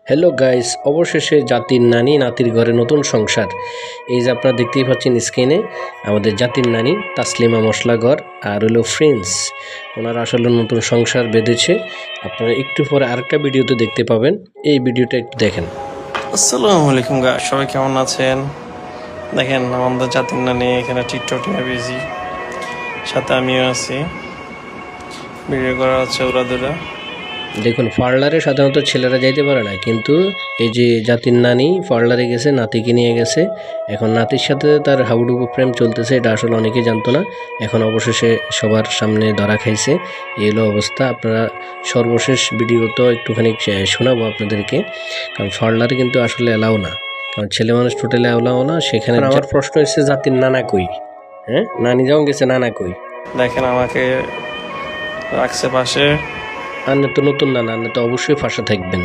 Hello guys, অবশেষে জাতির নানি নাতির ঘরে নতুন সংসার। এই যে আপনারা দেখতেই পাচ্ছেন স্ক্রিনে আমাদের জাতির নানি তাসলিমা মশলাঘর আর হলো ফ্রেন্ডস, ওনারা আসলে নতুন সংসার বেঁধেছে। আপনারা একটু পরে আরেকটা ভিডিওতে দেখতে পাবেন, এই ভিডিওটা একটু দেখেন। আসসালামু আলাইকুম গাইস, সবাই কেমন আছেন? দেখেন আমাদের জাতির নানি এখানে টিকটক নিয়ে বিজি, সাথে আমিও আছি, ভিডিও করা হচ্ছে ওরা। দেখুন, পার্লারে সাধারণত ছেলেরা যাইতে পারে না, কিন্তু এই যে জাতির নানি পার্লারে গেছে, নাতিকে নিয়ে গেছে। এখন নাতির সাথে তার হাবুডুবু প্রেম চলতেছে, এটা আসলে অনেকেই জানতো না। এখন অবশেষে সবার সামনে ধরা খাইছে, এই হলো অবস্থা। আপনারা সর্বশেষ ভিডিও তো একটুখানি শোনাবো আপনাদেরকে, কারণ পার্লারে কিন্তু আসলে এলাও না, কারণ ছেলে মানুষ টোটালি এলাও না সেখানে। আমার প্রশ্ন হচ্ছে, জাতির নানা কই? হ্যাঁ, নানি যখন গেছে, নানা কই? দেখেন আমাকে রাখছে পাশে। আপনি তো নতুন নানা, আপনি তো অবশ্যই ফাঁসা থাকবেন।